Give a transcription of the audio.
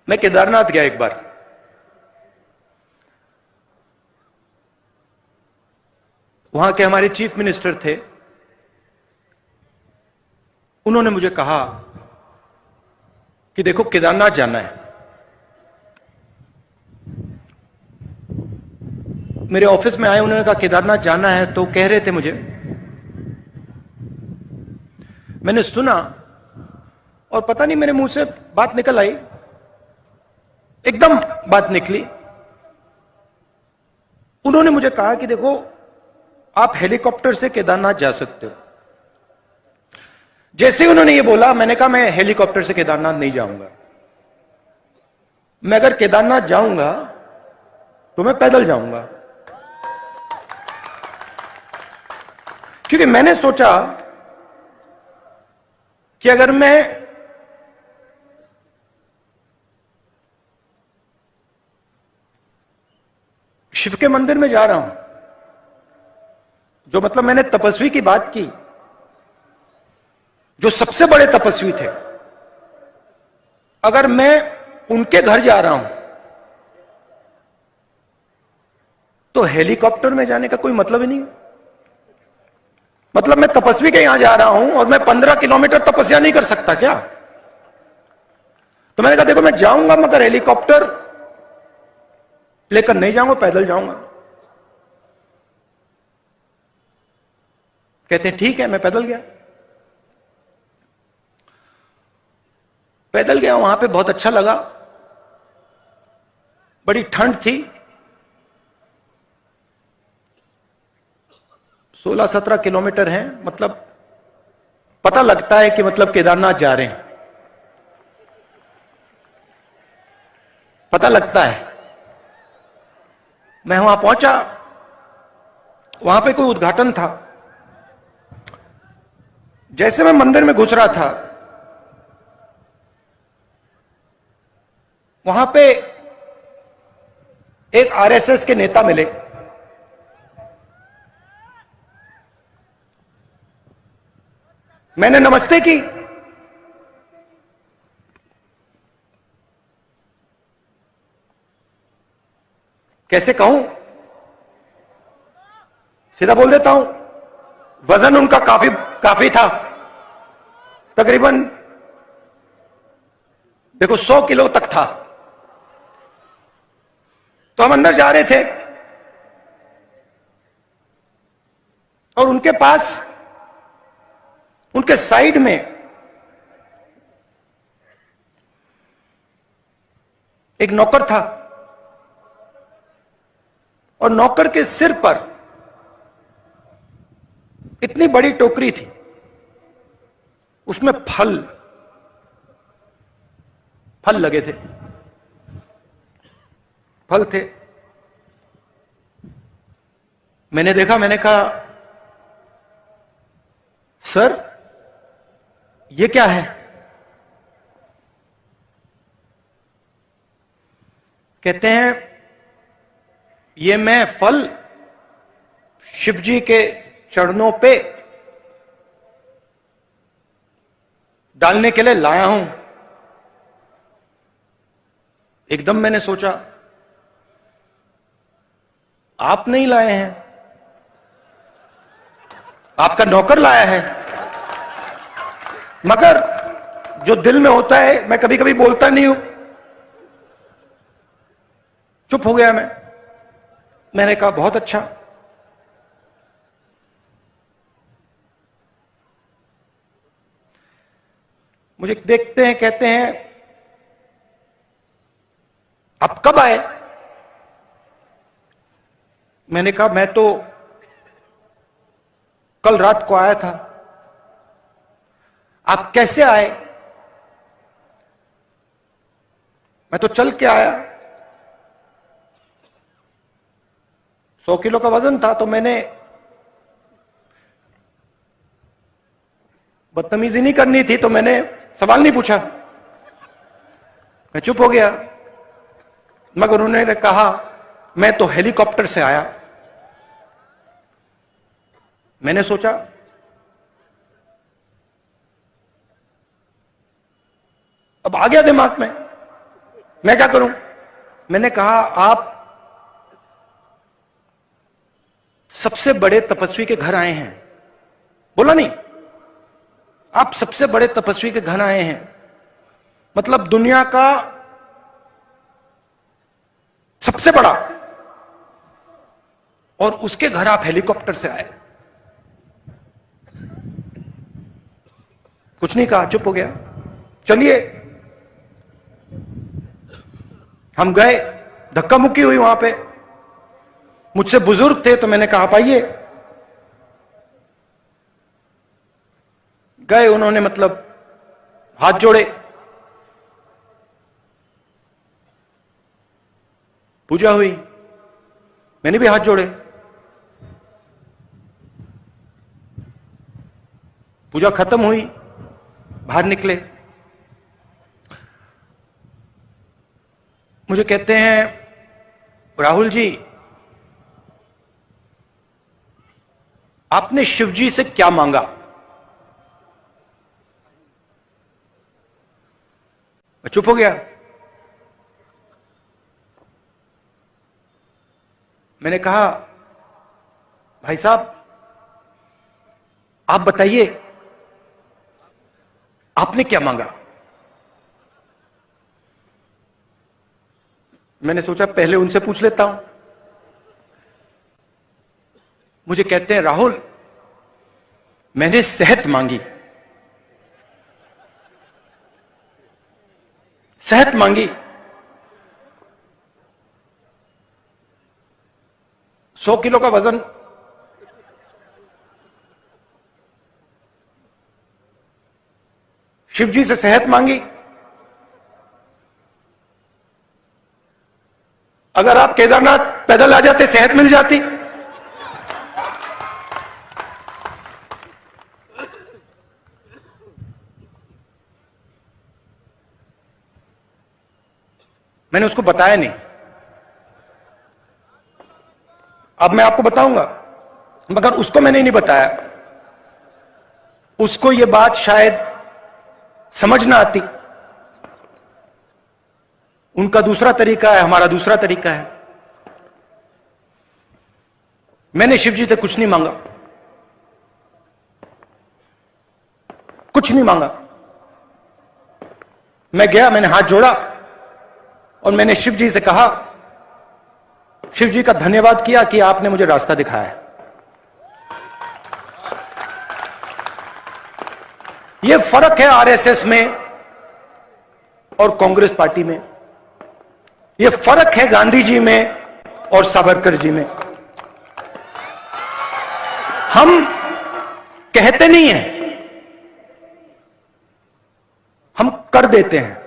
मैं केदारनाथ गया एक बार। वहां के हमारे चीफ मिनिस्टर थे, उन्होंने मुझे कहा कि देखो केदारनाथ जाना है। मेरे ऑफिस में आए, उन्होंने कहा केदारनाथ जाना है, तो कह रहे थे मुझे। मैंने सुना और पता नहीं मेरे मुंह से बात निकल आई, एकदम बात निकली। उन्होंने मुझे कहा कि देखो आप हेलीकॉप्टर से केदारनाथ जा सकते हो। जैसे ही उन्होंने ये बोला, मैंने कहा मैं हेलीकॉप्टर से केदारनाथ नहीं जाऊंगा। मैं अगर केदारनाथ जाऊंगा तो मैं पैदल जाऊंगा, क्योंकि मैंने सोचा कि अगर मैं शिव के मंदिर में जा रहा हूं, जो मतलब मैंने तपस्वी की बात की, जो सबसे बड़े तपस्वी थे, अगर मैं उनके घर जा रहा हूं तो हेलीकॉप्टर में जाने का कोई मतलब ही नहीं। मतलब मैं तपस्वी के यहां जा रहा हूं और मैं 15 किलोमीटर तपस्या नहीं कर सकता क्या? तो मैंने कहा देखो मैं जाऊंगा मगर हेलीकॉप्टर लेकर नहीं जाऊंगा, पैदल जाऊंगा। कहते हैं ठीक है। मैं पैदल गया। पैदल गया, वहां पे बहुत अच्छा लगा। बड़ी ठंड थी। 16-17 किलोमीटर हैं, मतलब पता लगता है कि मतलब केदारनाथ जा रहे हैं, पता लगता है। मैं वहां पहुंचा, वहां पे कोई उद्घाटन था। जैसे मैं मंदिर में घुस रहा था, वहां पे एक आरएसएस के नेता मिले। मैंने नमस्ते की। कैसे कहूं, सीधा बोल देता हूं, वजन उनका काफी था, तकरीबन देखो 100 किलो तक था। तो हम अंदर जा रहे थे और उनके पास, उनके साइड में एक नौकर था और नौकर के सिर पर इतनी बड़ी टोकरी थी, उसमें फल लगे थे, फल थे। मैंने देखा, मैंने कहा सर ये क्या है? कहते हैं ये मैं फल शिव जी के चरणों पे डालने के लिए लाया हूं। एकदम मैंने सोचा आप नहीं लाए हैं, आपका नौकर लाया है। मगर जो दिल में होता है, मैं कभी कभी बोलता नहीं हूं, चुप हो गया मैं। मैंने कहा बहुत अच्छा। मुझे देखते हैं, कहते हैं आप कब आए? मैंने कहा मैं तो कल रात को आया था। आप कैसे आए? मैं तो चल के आया। 100 किलो का वजन था, तो मैंने बदतमीजी नहीं करनी थी, तो मैंने सवाल नहीं पूछा, मैं चुप हो गया। मगर उन्होंने कहा मैं तो हेलीकॉप्टर से आया। मैंने सोचा अब आ गया दिमाग में, मैं क्या करूं? मैंने कहा आप सबसे बड़े तपस्वी के घर आए हैं। बोला नहीं, आप सबसे बड़े तपस्वी के घर आए हैं, मतलब दुनिया का सबसे बड़ा, और उसके घर आप हेलीकॉप्टर से आए। कुछ नहीं कहा, चुप हो गया। चलिए, हम गए, धक्का मुक्की हुई वहां पे। मुझसे बुजुर्ग थे तो मैंने कहा आप आइए। गए, उन्होंने मतलब हाथ जोड़े, पूजा हुई, मैंने भी हाथ जोड़े, पूजा खत्म हुई, बाहर निकले। मुझे कहते हैं राहुल जी आपने शिव जी से क्या मांगा? मैं चुप हो गया। मैंने कहा भाई साहब आप बताइए आपने क्या मांगा? मैंने सोचा पहले उनसे पूछ लेता हूं। मुझे कहते हैं राहुल मैंने सेहत मांगी। सेहत मांगी। 100 किलो का वजन, शिव जी से सेहत मांगी। अगर आप केदारनाथ पैदल आ जाते सेहत मिल जाती। मैंने उसको बताया नहीं। अब मैं आपको बताऊंगा, मगर उसको मैंने नहीं बताया। उसको यह बात शायद समझ ना आती। उनका दूसरा तरीका है, हमारा दूसरा तरीका है। मैंने शिव जी से कुछ नहीं मांगा, कुछ नहीं मांगा। मैं गया, मैंने हाथ जोड़ा और मैंने शिव जी से कहा, शिव जी का धन्यवाद किया कि आपने मुझे रास्ता दिखाया। यह फर्क है आरएसएस में और कांग्रेस पार्टी में। यह फर्क है गांधी जी में और सावरकर जी में। हम कहते नहीं हैं, हम कर देते हैं।